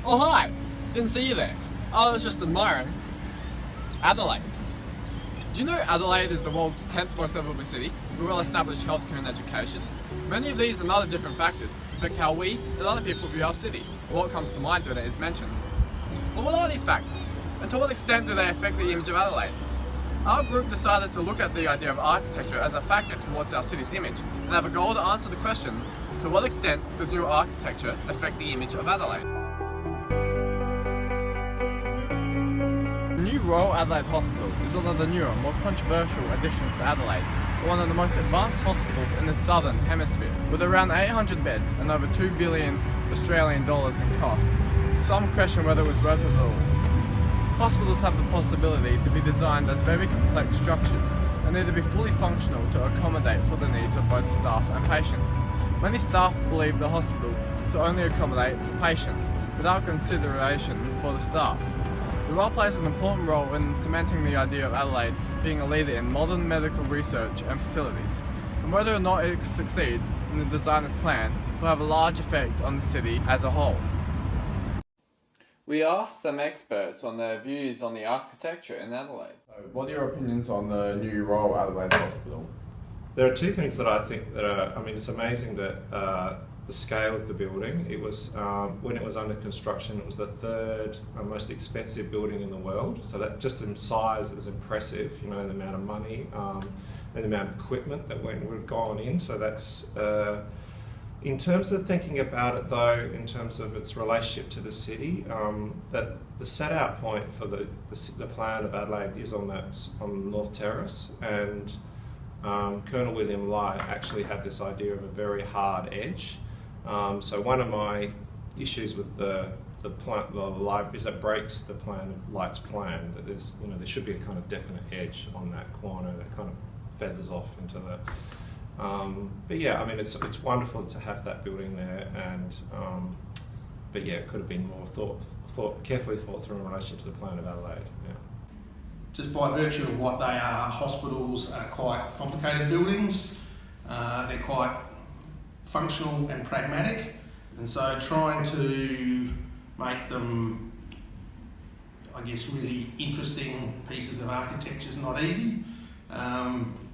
Oh hi! Didn't see you there. I was just admiring Adelaide. Do you know Adelaide is the world's 10th most livable city with well-established healthcare and education? Many of these and other different factors affect how we and other people view our city, and what comes to mind when it is mentioned. But what are these factors? And to what extent do they affect the image of Adelaide? Our group decided to look at the idea of architecture as a factor towards our city's image and have a goal to answer the question, to what extent does new architecture affect the image of Adelaide? The new Royal Adelaide Hospital is one of the newer, more controversial additions to Adelaide, one of the most advanced hospitals in the southern hemisphere. With around 800 beds and over 2 billion Australian dollars in cost, some question whether it was worth it all. Hospitals have the possibility to be designed as very complex structures and need to be fully functional to accommodate for the needs of both staff and patients. Many staff believe the hospital to only accommodate for patients without consideration for the staff. The Royal plays an important role in cementing the idea of Adelaide being a leader in modern medical research and facilities, and whether or not it succeeds in the designer's plan will have a large effect on the city as a whole. We asked some experts on their views on the architecture in Adelaide. So what are your opinions on the new Royal Adelaide Hospital? There are two things that I think that are, it's amazing that the scale of the building, it was, when it was under construction, it was the third most expensive building in the world. So that just in size is impressive, the amount of money and the amount of equipment that would have gone in. So that's, in terms of thinking about it though, in terms of its relationship to the city, that the set out point for the plan of Adelaide is on North Terrace, and Colonel William Light actually had this idea of a very hard edge. So one of my issues with the library is that breaks the plan of Light's plan, that there's, there should be a kind of definite edge on that corner that kind of feathers off into the but yeah, it's wonderful to have that building there, and but yeah, it could have been more carefully thought through in relation to the plan of Adelaide. Yeah. Just by virtue of what they are, hospitals are quite complicated buildings. They're quite functional and pragmatic, and so trying to make them, I guess, really interesting pieces of architecture is not easy.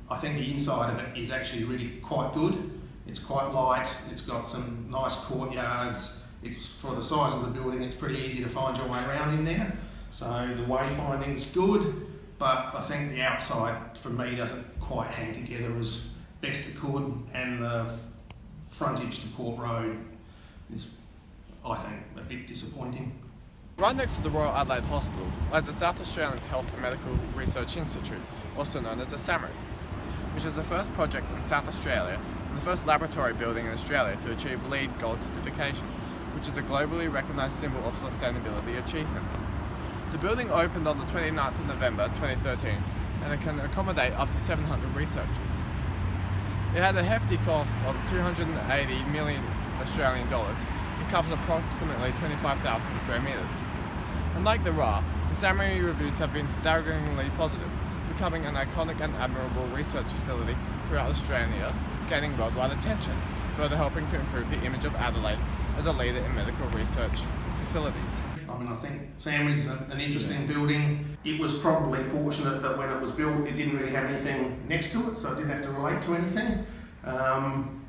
I think the inside of it is actually really quite good. It's quite light, it's got some nice courtyards. It's, for the size of the building, it's pretty easy to find your way around in there. So the wayfinding is good, but I think the outside, for me, doesn't quite hang together as best it could, and the frontage to Port Road is, I think, a bit disappointing. Right next to the Royal Adelaide Hospital lies the South Australian Health and Medical Research Institute, also known as the SAMRI, which is the first project in South Australia and the first laboratory building in Australia to achieve LEED Gold certification, which is a globally recognised symbol of sustainability achievement. The building opened on the 29th of November 2013, and it can accommodate up to 700 researchers. It had a hefty cost of 280 million Australian dollars. It covers approximately 25,000 square metres. Unlike the RA, the SAMRI reviews have been staggeringly positive, becoming an iconic and admirable research facility throughout Australia, gaining worldwide attention, further helping to improve the image of Adelaide as a leader in medical research facilities. I think SAMRI's an interesting building. It was probably fortunate that when it was built, it didn't really have anything next to it, so it didn't have to relate to anything.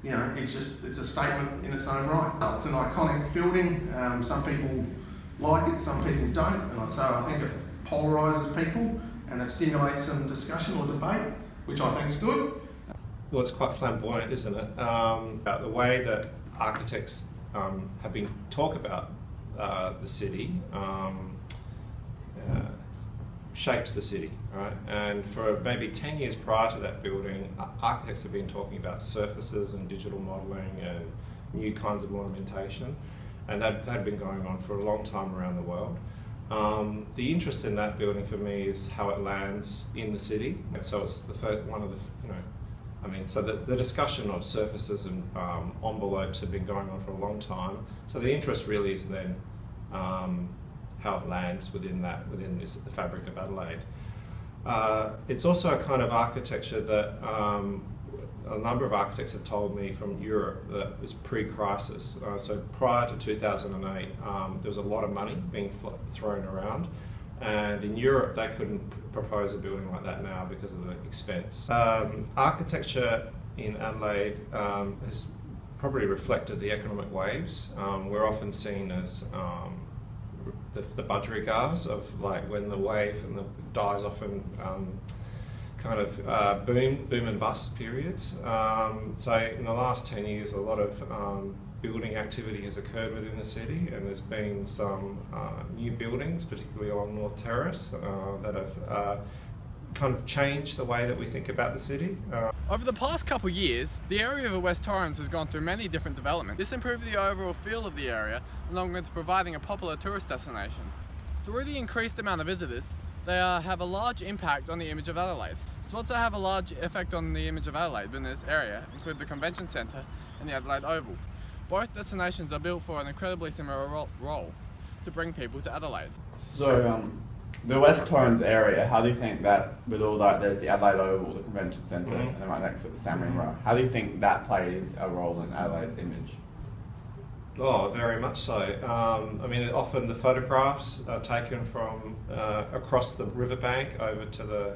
It's a statement in its own right. It's an iconic building. Some people like it, some people don't, and so I think it polarises people and it stimulates some discussion or debate, which I think is good. Well, it's quite flamboyant, isn't it? About the way that architects have been talk about the city shapes the city, right? And for maybe 10 years prior to that building, architects have been talking about surfaces and digital modelling and new kinds of ornamentation, and that had been going on for a long time around the world. The interest in that building for me is how it lands in the city, and so it's the first one of the, so the discussion of surfaces and envelopes have been going on for a long time. So the interest really is then how it lands within the fabric of Adelaide. It's also a kind of architecture that a number of architects have told me from Europe that was pre-crisis. So prior to 2008, there was a lot of money being thrown around, and in Europe they couldn't propose a building like that now because of the expense. Architecture in Adelaide has probably reflected the economic waves. We're often seen as the budgerigars of like when the wave and the dies often kind of boom and bust periods. So in the last 10 years, a lot of building activity has occurred within the city, and there's been some new buildings, particularly along North Terrace, that have kind of changed the way that we think about the city. Over the past couple of years, the area of West Torrens has gone through many different developments. This improved the overall feel of the area, along with providing a popular tourist destination. Through the increased amount of visitors, they have a large impact on the image of Adelaide. Spots that have a large effect on the image of Adelaide in this area include the Convention Centre and the Adelaide Oval. Both destinations are built for an incredibly similar role to bring people to Adelaide. So, the West Torrens area, how do you think that, with all that, there's the Adelaide Oval, the Convention Centre, and then right next to the Samring Row, how do you think that plays a role in Adelaide's image? Oh, very much so. I mean, often the photographs are taken from across the riverbank over to the.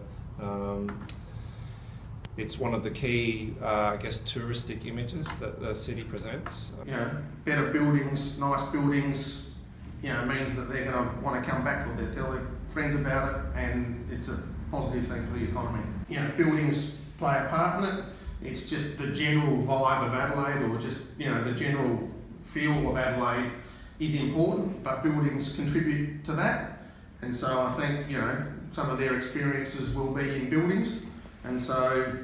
It's one of the key, I guess, touristic images that the city presents. You know, better buildings, nice buildings, you know, means that they're going to want to come back, or they tell their friends about it, and it's a positive thing for the economy. You know, buildings play a part in it. It's just the general vibe of Adelaide, or just, you know, the general feel of Adelaide is important, but buildings contribute to that. And so I think, you know, some of their experiences will be in buildings. And so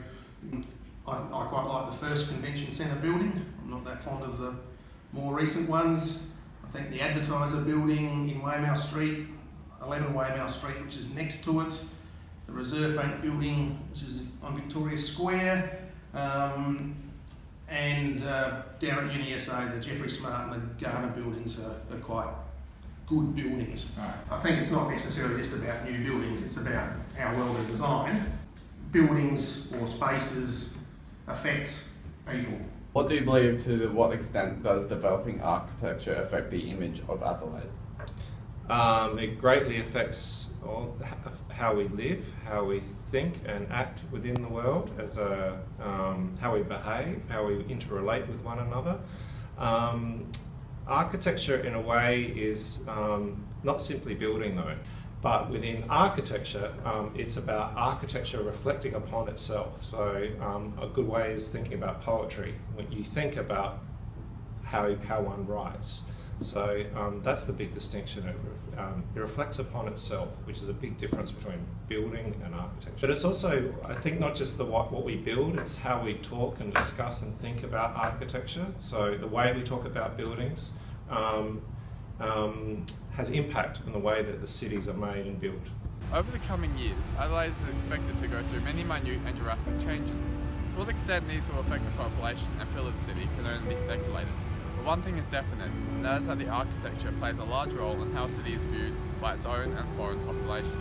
I quite like the first Convention Centre building. I'm not that fond of the more recent ones. I think the Advertiser building in Weymouth Street, 11 Weymouth Street, which is next to it, the Reserve Bank building, which is on Victoria Square, and down at UniSA, the Jeffrey Smart and the Garner buildings are quite good buildings. Right. I think it's not necessarily just about new buildings, it's about how well they're designed. Buildings or spaces affect people. What do you believe, to what extent does developing architecture affect the image of Adelaide? It greatly affects how we live, how we think and act within the world, as how we behave, how we interrelate with one another. Architecture, in a way, is not simply building, though, but within architecture, it's about architecture reflecting upon itself. So a good way is thinking about poetry, when you think about how one writes. So that's the big distinction. It reflects upon itself, which is a big difference between building and architecture. But it's also, I think, not just what we build, it's how we talk and discuss and think about architecture. So the way we talk about buildings has impact on the way that the cities are made and built. Over the coming years, Adelaide is expected to go through many minute and drastic changes. To what extent these will affect the population and feel of the city can only be speculated. But one thing is definite, and that is that the architecture plays a large role in how a city is viewed by its own and foreign population.